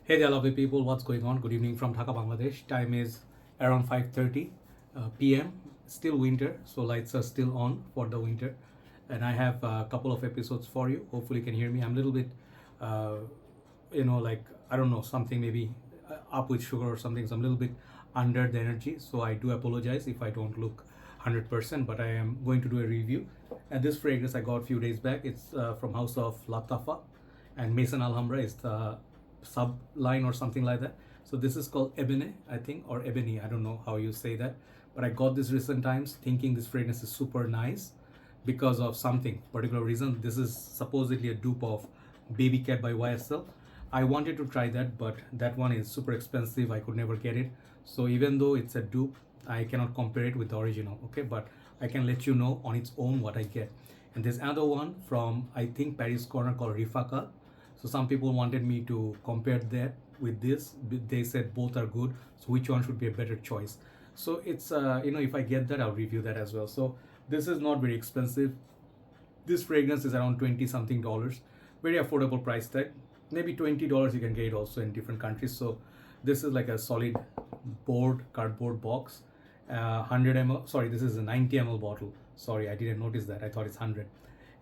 Hey there, lovely people. What's going on? Good evening from Dhaka, Bangladesh. Time is around 5:30 p.m. Still winter, so lights are still on for the winter, and I have a couple of episodes for you. Hopefully, you can hear me. I'm a little bit, uh, like I don't know, something maybe up with sugar or something. So I'm a little bit under the energy. So I do apologize if I don't look 100%, but I am going to do a review. And this fragrance I got a few days back. It's from House of Lattafa, and Maison Alhambra is the sub line or something like that. So this is called Ebene, I think, or Ebony. I don't know how you say that, but I got this recent times thinking this fragrance is super nice because of something particular reason. This is supposedly a dupe of Babycat by YSL. I wanted to try that, but that one is super expensive. I could never get it. So even though it's a dupe, I cannot compare it with the original. Okay, but I can let you know on its own what I get. And there's another one from I think Paris Corner called Rifaka. So some people wanted me to compare that with this. They said both are good. So which one should be a better choice? So it's if I get that, I'll review that as well. So this is not very expensive. This fragrance is around 20 something dollars. Very affordable price tag. Maybe $20 you can get it also in different countries. So this is like a solid cardboard box. 100 ml. Sorry, this is a 90 ml bottle. Sorry, I didn't notice that. I thought it's 100.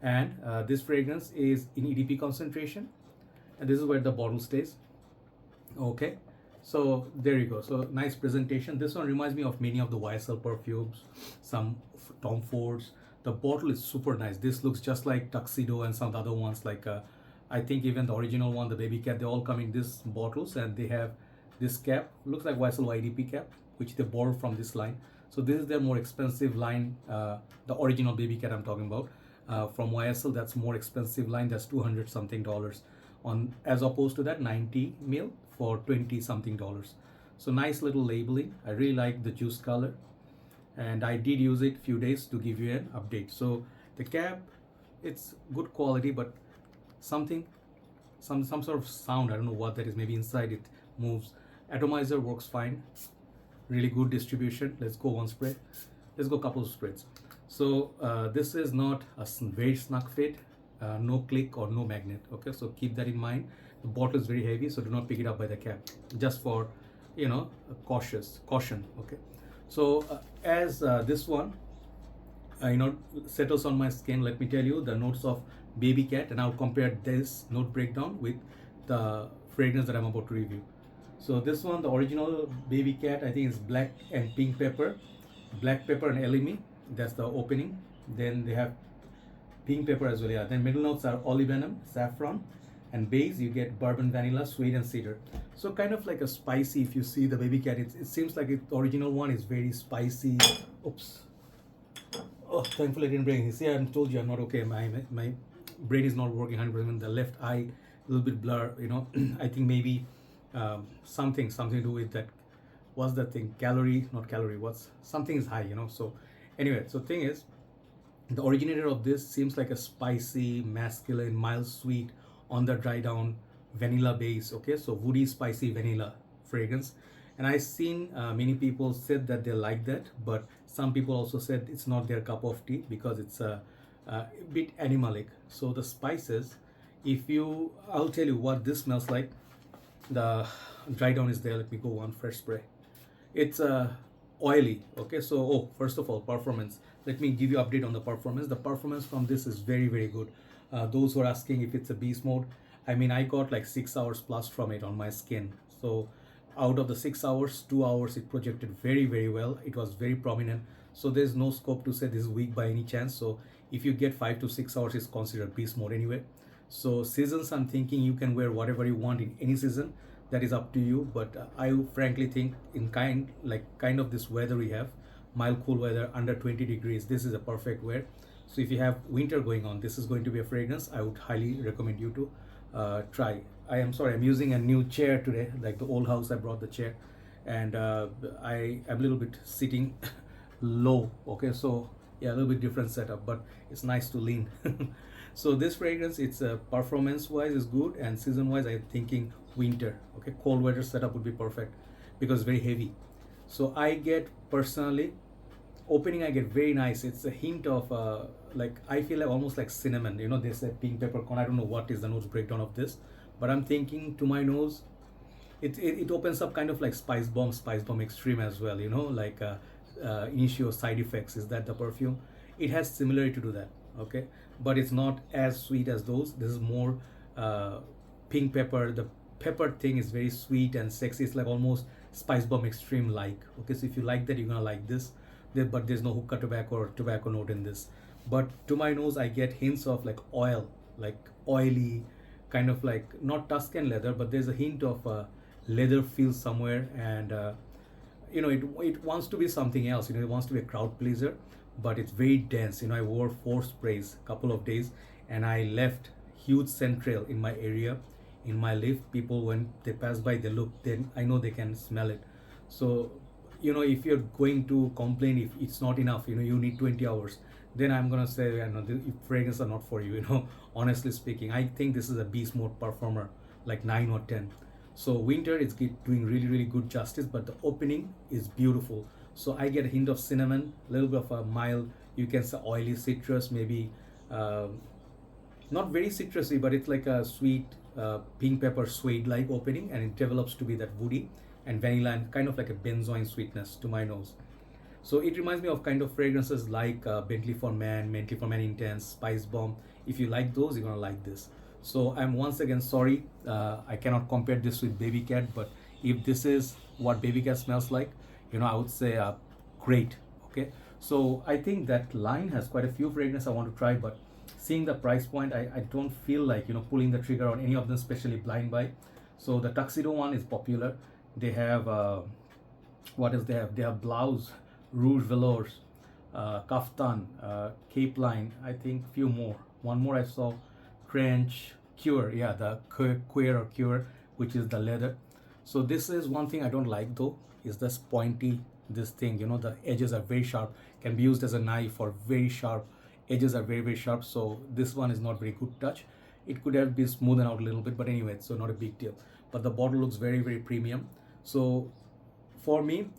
And this fragrance is in EDP concentration, and this is where the bottle stays. Okay, so there you go. So nice presentation. This one reminds me of many of the YSL perfumes, some Tom Fords. The bottle is super nice. This looks just like Tuxedo and some other ones, like I think even the original one, the Babycat, they all come in these bottles, and they have this cap. Looks like YSL YDP cap, which they borrowed from this line. So this is their more expensive line, the original Babycat I'm talking about. From YSL, that's more expensive line. That's 200 something dollars on, as opposed to that 90 mil for 20 something dollars. So nice little labeling. I really like the juice color, and I did use it few days to give you an update. So the cap, it's good quality, but something, some sort of sound, I don't know what that is. Maybe inside it moves. Atomizer works fine. Really good distribution. Let's go one spray. Let's go couple of sprays. So this is not a very snug fit, no click or no magnet. Okay, so keep that in mind. The bottle is very heavy, so do not pick it up by the cap. Just for caution. Okay, so as this one settles on my skin, let me tell you the notes of Babycat, and I'll compare this note breakdown with the fragrance that I'm about to review. So this one, the original Babycat, I think is black and pink pepper, black pepper and elemi. That's the opening. Then they have pink pepper as well. Yeah. Then middle notes are olibanum, saffron, and base you get bourbon, vanilla, suede, and cedar. So kind of like a spicy. If you see the Babycat, it seems like the original one is very spicy. Oops. Oh, thankfully I didn't bring it. See, I told you I'm not okay. My brain is not working 100%. The left eye a little bit blur. I think maybe something to do with that. What's that thing? Not calorie. What's something is high. So anyway, so thing is, the originator of this seems like a spicy, masculine, mild, sweet, on the dry down vanilla base. Okay, so woody, spicy vanilla fragrance. And I've seen many people said that they like that, but some people also said it's not their cup of tea because it's a bit animalic. So the spices, I'll tell you what this smells like. The dry down is there. Let me go one fresh spray. It's oily. Okay, so first of all, performance. Let me give you update on the performance. The performance from this is very, very good. Those who are asking if it's a beast mode, I mean, I got like 6 hours plus from it on my skin. So out of the 6 hours, 2 hours it projected very, very well. It was very prominent. So there's no scope to say this is weak by any chance. So if you get 5 to 6 hours, it's considered beast mode anyway. So seasons, I'm thinking you can wear whatever you want in any season. That is up to you. But I frankly think in kind of this weather we have, mild cool weather under 20 degrees, this is a perfect wear. So if you have winter going on, this is going to be a fragrance I would highly recommend you to try. I am sorry, I'm using a new chair today. Like the old house, I brought the chair, and I am a little bit sitting low. Okay, so yeah, a little bit different setup, but it's nice to lean. So this fragrance, it's performance wise is good, and season wise I'm thinking winter. Okay, cold weather setup would be perfect because very heavy. So I get personally opening, I get very nice. It's a hint of I feel like almost like cinnamon. They say pink peppercorn. I don't know what is the nose breakdown of this, but I'm thinking to my nose it opens up kind of like Spice Bomb Extreme as well, you know, like initial side effects is that the perfume, it has similarity to that, okay, but it's not as sweet as those. This is more pink pepper. The pepper thing is very sweet and sexy. It's like almost Spice Bomb Extreme like, okay, so if you like that, you're gonna like this. But there's no hookah tobacco or tobacco note in this. But to my nose, I get hints of like oil, like oily, kind of like not Tuscan leather, but there's a hint of leather feel somewhere. And you know, it wants to be something else, you know, it wants to be a crowd pleaser, but it's very dense. You know, I wore 4 sprays couple of days, and I left huge scent trail in my area, in my lift. People, when they pass by, they look, then I know they can smell it. So you know, if you're going to complain if it's not enough, you know, you need 20 hours, then I'm gonna say, you know, the fragrances are not for you, you know. Honestly speaking, I think this is a beast mode performer, like 9 or 10. So winter is doing really good justice, but the opening is beautiful. So I get a hint of cinnamon, a little bit of a mild, you can say oily citrus, maybe not very citrusy, but it's like a sweet pink pepper suede like opening, and it develops to be that woody and vanilla and kind of like a benzoin sweetness to my nose. So it reminds me of kind of fragrances like Bentley for Man Intense, Spice Bomb. If you like those, you're gonna like this. So I'm once again sorry, I cannot compare this with Babycat, but if this is what Babycat smells like, you know, I would say great. Okay, so I think that line has quite a few fragrances I want to try, but seeing the price point, I don't feel like, you know, pulling the trigger on any of them, especially blind buy. So the tuxedo one is popular. They have what else they have? They have blouse, rouge velours, kaftan, cape line. I think few more. One more I saw, trench, cure. Yeah, the queer or cure, which is the leather. So this is one thing I don't like though, is this pointy, this thing, you know, the edges are very sharp, can be used as a knife, or very sharp edges are very sharp. So this one is not very good touch. It could have been smoothened out a little bit, but anyway, so not a big deal. But the bottle looks very premium. So for me,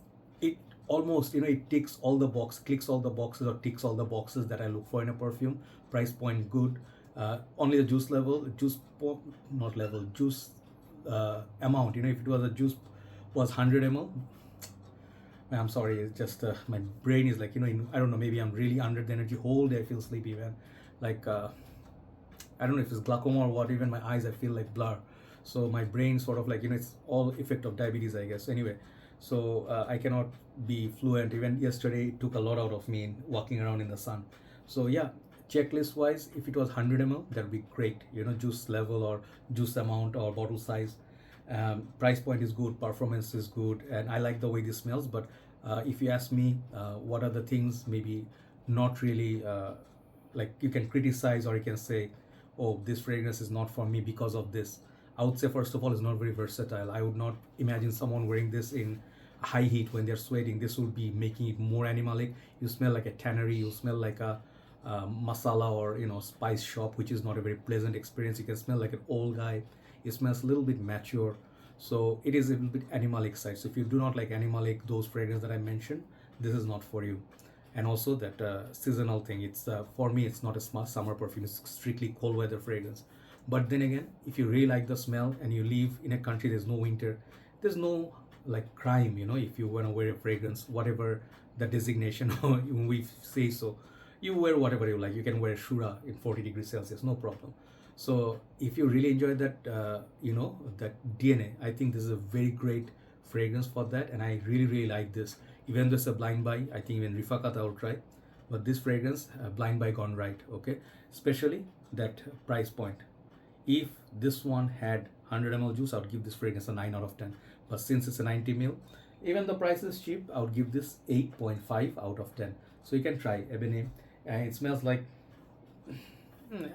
it almost, you know, it ticks all the boxes, clicks all the boxes, or ticks all the boxes that I look for in a perfume. Price point good. Only the juice level, not level, juice amount. You know, if it was a juice was 100 ml, I'm sorry, it's just my brain is like, you know, I don't know, maybe I'm really under the energy whole day. I feel sleepy, man. Like I don't know if it's glaucoma or what. Even my eyes, I feel like blur. So my brain sort of like, you know, it's all effect of diabetes, I guess. Anyway, so I cannot be fluent. Even yesterday it took a lot out of me in walking around in the sun. So yeah, checklist wise, if it was 100 ml, that would be great, you know, juice level or juice amount or bottle size. Price point is good, performance is good, and I like the way this smells. But if you ask me what are the things maybe not really like you can criticize, or you can say, oh, this fragrance is not for me because of this, I would say first of all, it's not very versatile. I would not imagine someone wearing this in high heat when they're sweating. This would be making it more animalic. You smell like a tannery, you smell like a masala or, you know, spice shop, which is not a very pleasant experience. You can smell like an old guy. It smells a little bit mature. So it is a little bit animalic side. So if you do not like animalic, those fragrances that I mentioned, this is not for you. And also that seasonal thing, it's for me, it's not a summer perfume. It's strictly cold weather fragrance. But then again, if you really like the smell and you live in a country there's no winter, there's no like crime, you know, if you want to wear a fragrance, whatever the designation we say, so you wear whatever you like. You can wear Shura in 40 degrees Celsius, no problem. So if you really enjoy that, you know, that DNA, I think this is a very great fragrance for that. And I really like this. Even though it's a blind buy, I think even Rifakat I will try. But this fragrance, blind buy gone right, okay? Especially that price point. If this one had 100 ml juice, I would give this fragrance a 9 out of 10. But since it's a 90 ml, even the price is cheap, I would give this 8.5 out of 10. So you can try Ebene. It smells like,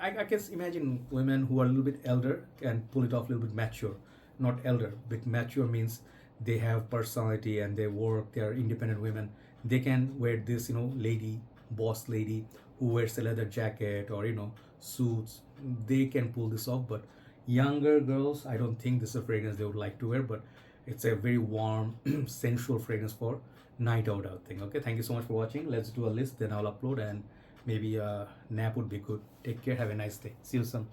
I guess imagine women who are a little bit elder can pull it off a little bit mature. Not elder, but mature means they have personality and they work, they are independent women. They can wear this, you know, lady, boss lady who wears a leather jacket or, you know, suits. They can pull this off. But younger girls, I don't think this is a fragrance they would like to wear. But it's a very warm, sensual fragrance for night out thing. Okay, thank you so much for watching. Let's do a list, then I'll upload, and maybe a nap would be good. Take care, have a nice day. See you soon.